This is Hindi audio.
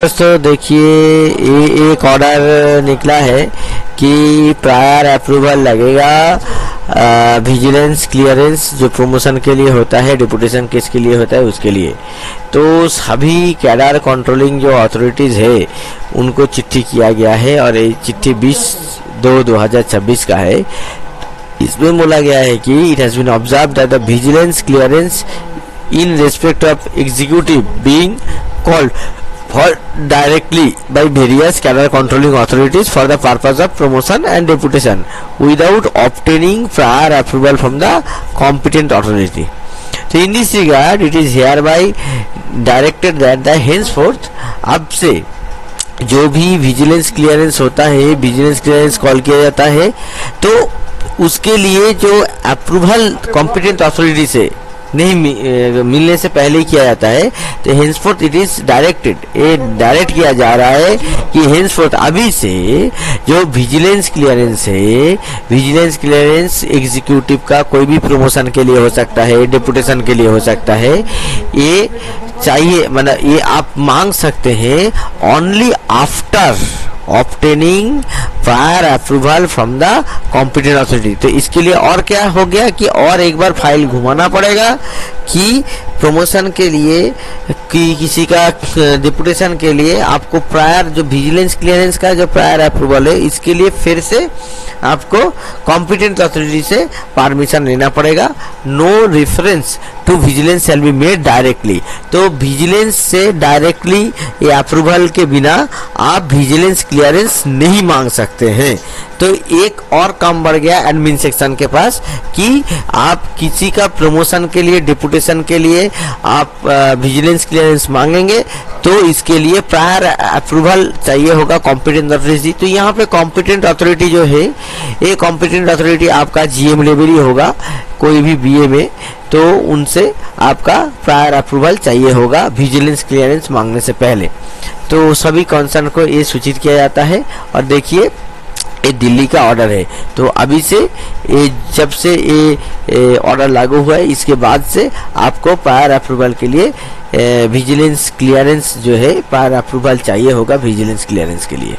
दोस्तों देखिए, ये एक ऑर्डर निकला है कि प्रायर अप्रूवल लगेगा विजिलेंस क्लियरेंस जो प्रमोशन के लिए होता है, डिपुटेशन केस के लिए होता है, उसके लिए। तो सभी कैडर कंट्रोलिंग जो अथॉरिटीज़ है उनको चिट्ठी किया गया है और ये चिट्ठी 20/2/2026 का है। इसमें बोला गया है कि it has been observed that the vigilance clearance in respect of executive being called for directly by various cadre controlling authorities for the purpose of promotion and deputation without obtaining prior approval from the competent authority. So in this regard it is hereby directed that the henceforth अब से जो भी विजिलेंस क्लियरेंस होता है, विजिलेंस क्लियरेंस कॉल किया जाता है, तो उसके लिए जो अप्रूवल कॉम्पिटेंट अथॉरिटी से नहीं मिलने से पहले ही किया जाता है। तो हेंसफोर्थ इट इज डायरेक्टेड, ये डायरेक्ट किया जा रहा है कि हेंसफोर्थ अभी से जो विजिलेंस क्लियरेंस है, विजिलेंस क्लियरेंस एग्जीक्यूटिव का कोई भी प्रमोशन के लिए हो सकता है, डिपुटेशन के लिए हो सकता है, ये चाहिए, मतलब ये आप मांग सकते हैं only after obtaining prior approval from the competent authority. तो इसके लिए और क्या हो गया कि और एक बार फाइल घुमाना पड़ेगा कि प्रमोशन के लिए कि किसी का डिपुटेशन के लिए आपको प्रायर जो विजिलेंस क्लियरेंस का जो प्रायर अप्रूवल है, इसके लिए फिर से आपको कॉम्पिटेंट अथॉरिटी से परमिशन लेना पड़ेगा। No reference to vigilance shall be made directly. तो विजिलेंस से डायरेक्टली ये अप्रूवल के बिना आप विजिलेंस क्लियरेंस नहीं मांग सकते हैं। तो एक और काम बढ़ गया एडमिन सेक्शन के पास कि आप किसी का प्रमोशन के लिए, डिपुटेशन के लिए आप विजिलेंस क्लियरेंस मांगेंगे तो इसके लिए प्रायर अप्रूवल चाहिए होगा कॉम्पिटेंट अथॉरिटी। तो यहाँ पे कॉम्पिटेंट अथॉरिटी जो है, ये कॉम्पिटेंट अथॉरिटी आपका जीएम लेवल ही होगा कोई भी बीए में, तो उनसे आपका प्रायर अप्रूवल चाहिए होगा विजिलेंस क्लियरेंस मांगने से पहले। तो सभी कंसर्न को ये सूचित किया जाता है। और देखिए, ये दिल्ली का ऑर्डर है, तो अभी से ये जब से ये ऑर्डर लागू हुआ है, इसके बाद से आपको प्रायर अप्रूवल के लिए विजिलेंस क्लियरेंस जो है, प्रायर अप्रूवल चाहिए होगा विजिलेंस क्लियरेंस के लिए।